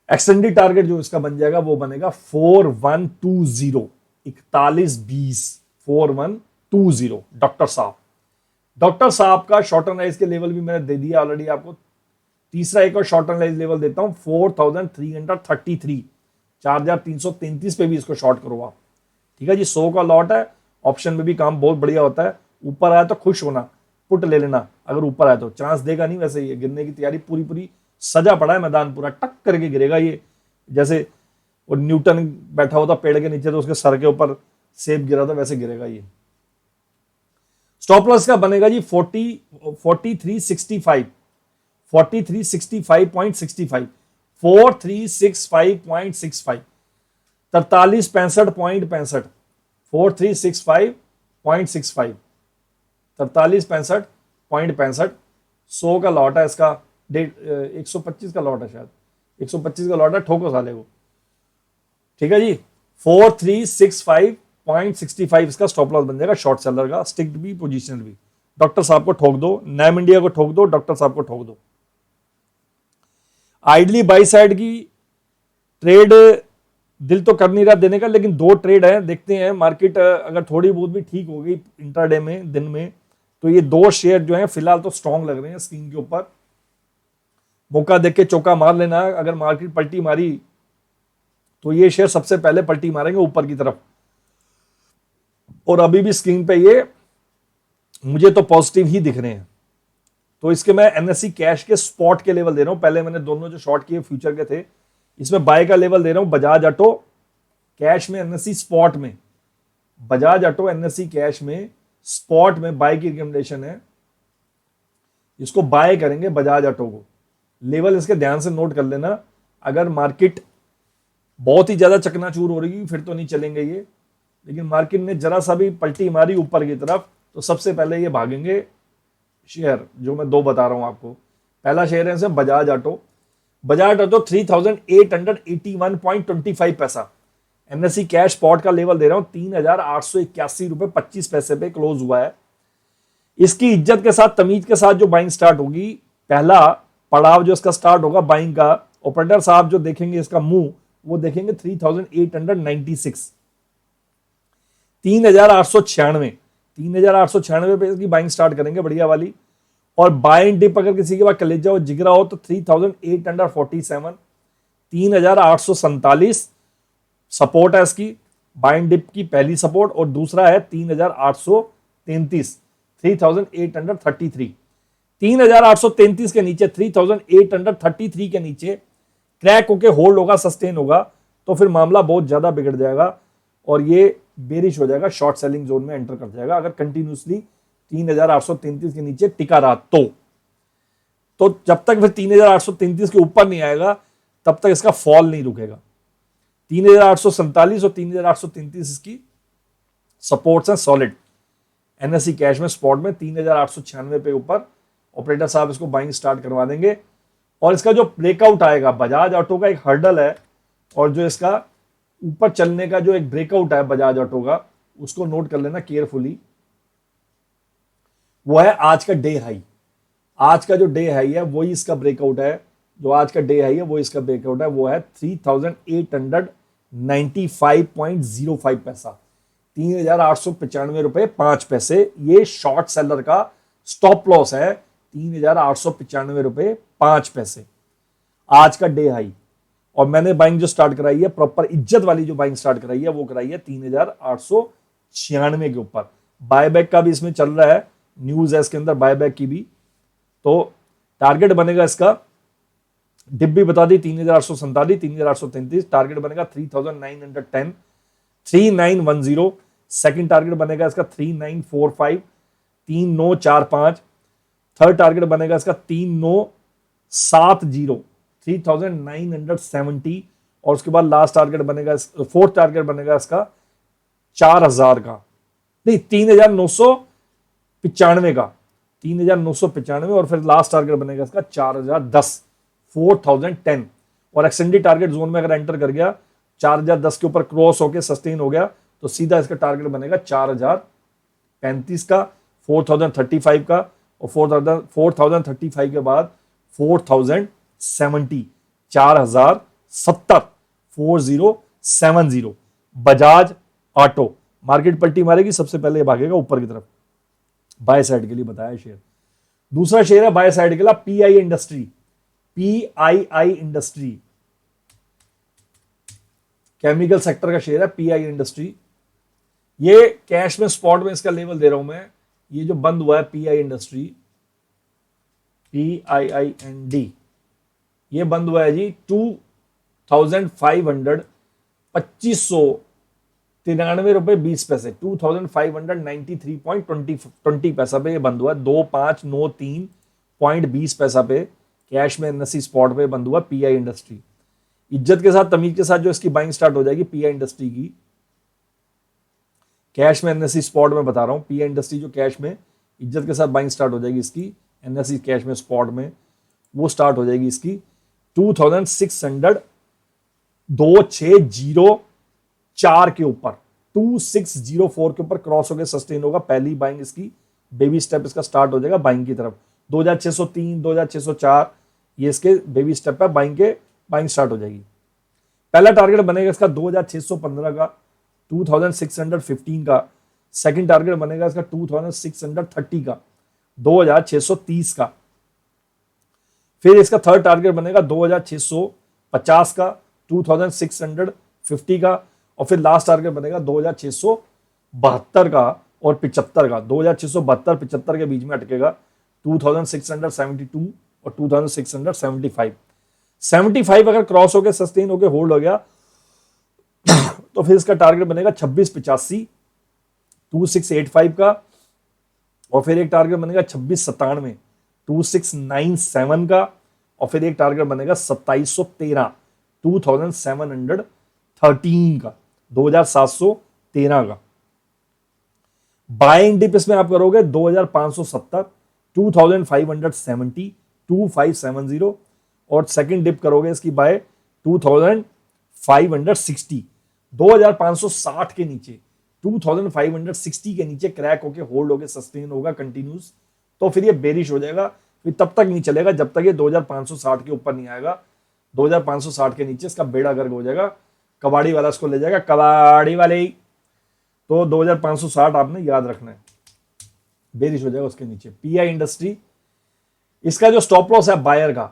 एक्सटेंडेड टारगेट जो इसका बन जाएगा वो बनेगा 4120, 4120, 4120 डॉक्टर साहब का शॉर्ट टर्म राइज के लेवल भी मैंने दे दिया ऑलरेडी आपको। तीसरा एक और शॉर्ट टर्म राइज लेवल देता हूं 4333, 4333 पे भी इसको शॉर्ट करो आप, ठीक है जी। 100 का लॉट है, ऑप्शन में भी काम बहुत बढ़िया होता है। ऊपर आया तो खुश होना, पुट ले लेना, अगर ऊपर आया तो चांस देगा नहीं, वैसे ये गिरने की तैयारी पूरी सजा पड़ा है, मैदान पूरा टक करके गिरेगा ये, जैसे वो न्यूटन बैठा होता पेड़ के नीचे तो उसके सर के ऊपर सेब गिरा था, वैसे गिरेगा ये। स्टॉप लॉस का बनेगा जी 4365, 4365.65, 4365.65, 4365.65, 4365.65, 4365.65। 100 का लॉट है इसका, 125 का लॉट है, शायद 125 का लॉट है, ठोको साले को, ठीक है जी। 4365.65 इसका स्टॉप लॉस बन जाएगा शॉर्ट सेलर का, स्टिक्ड भी पोजीशन भी। डॉक्टर साहब को ठोक दो, नैम इंडिया को ठोक दो, डॉक्टर साहब को ठोक दो। आइडली बाई साइड की ट्रेड दिल तो कर नहीं रहा देने का, लेकिन 2 ट्रेड है, देखते हैं मार्केट अगर थोड़ी बहुत भी ठीक हो गई इंट्राडे में दिन में, तो ये 2 शेयर जो है फिलहाल तो स्ट्रॉन्ग लग रहे हैं स्क्रीन के ऊपर। मौका देख के चौका मार लेना, अगर मार्केट पलटी मारी तो ये शेयर सबसे पहले पलटी मारेंगे ऊपर की तरफ। और अभी भी स्क्रीन पे ये मुझे तो पॉजिटिव ही दिख रहे हैं, तो इसके मैं एनएससी कैश के स्पॉट के लेवल दे रहा हूं। पहले मैंने दोनों जो शॉर्ट किए फ्यूचर के थे, इसमें बाय का लेवल दे रहा हूं बजाज ऑटो कैश में, एनएससी स्पॉट में, बजाज ऑटो एनएससी कैश में स्पॉट में बाय की रिकमेंडेशन है। इसको बाय करेंगे बजाज ऑटो को, लेवल इसके ध्यान से नोट कर लेना। अगर मार्केट बहुत ही ज्यादा चकनाचूर हो रही फिर तो नहीं चलेंगे ये, लेकिन मार्केट ने जरा सा भी पलटी मारी ऊपर की तरफ तो सबसे पहले ये भागेंगे शेयर, जो मैं 2 बता रहा हूं आपको। पहला शेयर है इसमें बजाज ऑटो, बजाज ऑटो 3881.25 पैसा, एनएससी कैश स्पॉट का लेवल दे रहा हूं 3881 रुपए 25 पैसे पे क्लोज हुआ है। इसकी इज्जत के साथ तमीज के साथ जो बाइंग स्टार्ट होगी, पहला पड़ाव जो इसका स्टार्ट होगा बाइंग का, ऑपरेटर साहब जो देखेंगे इसका मुंह, वो देखेंगे 3896, 3896, 3896 पे इसकी बाइंग स्टार्ट करेंगे बढ़िया वाली। और बाइंग डिप अगर किसी के पास कलेजा हो जिगरा हो तो 3847, 3847 सपोर्ट है इसकी, बाइंग डिप की पहली सपोर्ट, और दूसरा है 3833, 3833, 3833 के नीचे, 3833 के नीचे क्रैक होके होल्ड होगा, सस्टेन होगा, तो फिर मामला बहुत ज्यादा बिगड़ जाएगा और ये बेरिश हो जाएगा, शॉर्ट सेलिंग जोन में एंटर कर जाएगा अगर कंटिन्यूसली 3833 के नीचे टिका रहा तो जब तक फिर 3833 के ऊपर नहीं आएगा तब तक इसका फॉल नहीं रुकेगा। 3847 और 3833 इसकी सपोर्ट्स हैं सॉलिड। एनएससी कैश में स्पॉट में 3896 पे ऊपर ऑपरेटर साहब इसको बाइंग स्टार्ट करवा देंगे। और इसका जो ब्रेकआउट आएगा, बजाज ऑटो का एक हर्डल है और जो इसका ऊपर चलने का जो एक ब्रेकआउट है बजाज ऑटो का, उसको नोट कर लेना केयरफुली। वो है आज का डे हाई, आज का जो डे हाई है वही इसका ब्रेकआउट है, जो आज का डे हाई है वो इसका ब्रेकआउट है, वो है 3895.05 पैसा, 3895 रुपए 5 पैसे। ये शॉर्ट सेलर का स्टॉप लॉस है, 3895 रुपए 5 पैसे आज का डे हाई। और मैंने बाइंग जो स्टार्ट कराई है, प्रॉपर इज्जत वाली जो बाइंग स्टार्ट कराई है, वो कराई है 3896 के ऊपर। बायबैक का भी इसमें चल रहा है, न्यूज है इसके अंदर बायबैक की भी। तो टारगेट बनेगा इसका, डिप भी बता दी 3847, 3833, टारगेट बनेगा 3910, 3910। सेकंड टारगेट बनेगा इसका 3945, 3945। थर्ड टारगेट बनेगा इसका 3970, 3970। और उसके बाद लास्ट टारगेट बनेगा, फोर्थ टारगेट बनेगा इसका 4000 का, नहीं 3995 का, 3995 और फिर लास्ट टारगेट बनेगा इसका 4010, 4010 और एक्सटेंडेड टारगेट जोन में अगर एंटर कर गया 4010 के ऊपर क्रॉस होके सस्टेन हो गया तो सीधा इसका टारगेट बनेगा 4035 का, 4035 का और 4035 के बाद 4070, 4070, 4070। बजाज ऑटो मार्केट पलटी मारेगी, सबसे पहले ये भागेगा ऊपर की तरफ, बाय साइड के लिए बताया शेयर। दूसरा शेयर है बाय साइड के लिए PI industry, PII industry, chemical sector का शेयर है पीआई इंडस्ट्री। ये कैश में स्पॉट में इसका लेवल दे रहा हूं मैं, ये जो बंद हुआ है पीआई इंडस्ट्री, PIIND, ये बंद हुआ है जी 2500, 2593 रुपए 20 पैसे, 2593.20 पैसा पे ये बंद हुआ है, 2593.20 पैसा पे कैश में एनएससी स्पॉट पे बंद हुआ पीआई इंडस्ट्री। इज्जत के साथ तमीज के साथ जो इसकी बाइंग स्टार्ट हो जाएगी पीआई इंडस्ट्री की, कैश में एनएससी स्पॉट में बता रहा हूं, पीआई इंडस्ट्री जो कैश में इज्जत के साथ बाइंग स्टार्ट हो जाएगी इसकी एनएससी कैश में स्पॉट में, वो स्टार्ट हो जाएगी इसकी 2600, 2604 के ऊपर, 2604 के ऊपर क्रॉस होकर सस्टेन होगा। पहली बाइंग इसकी, बेबी स्टेप इसका स्टार्ट हो जाएगा बाइंग की तरफ। 2603, 2604 ये इसके बेबी स्टेप है, बाइंग स्टार्ट हो जाएगी। पहला टारगेट बनेगा इसका 2615 का, 2615 का। सेकंड टारगेट बनेगा इसका 2630 का, 2630 का। फिर इसका थर्ड टारगेट बनेगा 2650 का, 2650 का और फिर लास्ट टारगेट बनेगा 2672 का और 75 का। 2672 75 के बीच में अटकेगा 2672 और 2675। 75 अगर क्रॉस होकर सस्टेन होकर होल्ड हो गया तो फिर इसका टारगेट बनेगा 2685, 2685 का और फिर एक टारगेट बनेगा 2697, 2697 का और फिर एक टारगेट बनेगा 2713, 2713 का, 2713 का। बाइंग डिप इसमें आप करोगे 2570, 2570, 2570 और सेकंड डिप करोगे इसकी बाय 2560, 2560 के नीचे, 2560 के नीचे क्रैक होके होल्ड होके सस्टेन होगा कंटिन्यूस, तो फिर ये बेरिश हो जाएगा। फिर तब तक नहीं चलेगा जब तक ये 2560 के ऊपर नहीं आएगा। 2560 के नीचे इसका बेड़ा गर्क हो जाएगा, कबाड़ी वाला इसको ले जाएगा, कबाड़ी वाले ही। तो 2560 आपने याद रखना है, बेरिश हो जाएगा उसके नीचे। पीआई इंडस्ट्री, इसका जो स्टॉप लॉस है बायर का,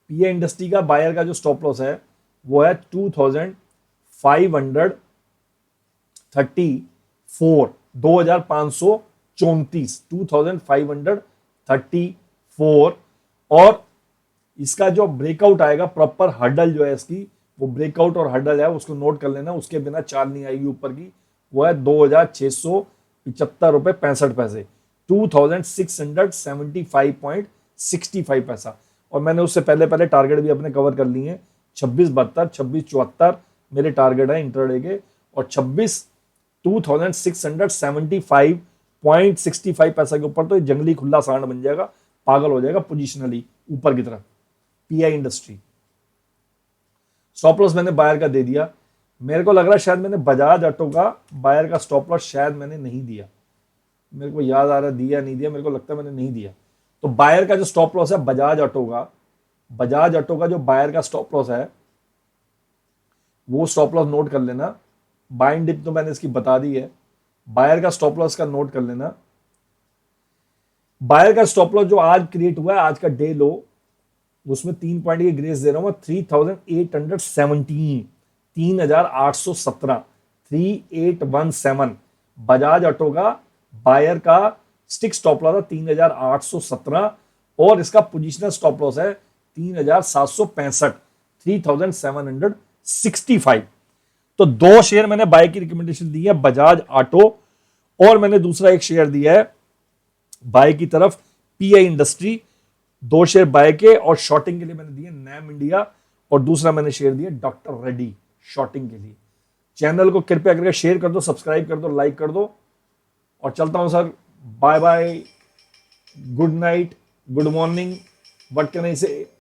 पीआई इंडस्ट्री का बायर का जो स्टॉप लॉस है वो है 2534, 2534, 2534 और इसका जो ब्रेकआउट आएगा प्रॉपर हर्डल जो है इसकी, वो ब्रेकआउट और हर्डल है उसको नोट कर लेना, उसके बिना चाल नहीं आएगी ऊपर की। वो है 2675 रुपए 65 पैसे, 2675.65 पैसा। और मैंने उससे पहले टारगेट भी अपने कवर कर लिए हैं, 2672, 2674 मेरे टारगेट है इंटरडे के और 26,675.65 पैसा के ऊपर तो ये जंगली खुला सांड बन जाएगा, पागल हो जाएगा पोजिशनली ऊपर की तरफ। पीआई इंडस्ट्री स्टॉप लॉस मैंने बायर का दे दिया। मेरे को लग रहा है शायद मैंने बजाज ऑटो का बायर का स्टॉप लॉस शायद मैंने नहीं दिया, मेरे को याद आ रहा है दिया नहीं दिया, मेरे को लगता है मैंने नहीं दिया। तो बायर का जो स्टॉप लॉस है बजाज ऑटो का, बजाज ऑटो का जो बायर का स्टॉप लॉस है वो स्टॉप लॉस नोट कर लेना। बाइंग डिप तो मैंने इसकी बता दी है, बायर का स्टॉप लॉस का नोट कर लेना। बायर का स्टॉप लॉस जो आज क्रिएट हुआ है, आज का डे लो, उसमें 3 पॉइंट की ग्रेस दे रहा हूं मैं, 3817, 3817, 3817। बजाज ऑटो का बायर का स्टिक स्टॉप लॉस है 3817 और इसका पोजिशनल स्टॉप लॉस है 3765, 3765। तो 2 शेयर मैंने बाय की रिकमेंडेशन दी है, बजाज ऑटो, और मैंने दूसरा एक शेयर दिया है बाय की तरफ पीआई इंडस्ट्री। 2 शेयर बाय के और शॉर्टिंग के लिए मैंने दिए नैम इंडिया और दूसरा मैंने शेयर दिया डॉक्टर रेड्डी शॉर्टिंग के लिए। चैनल को कृपया करके शेयर कर दो, सब्सक्राइब कर दो, लाइक कर दो और चलता हूं sir, bye bye. Good night, good morning. What can I say?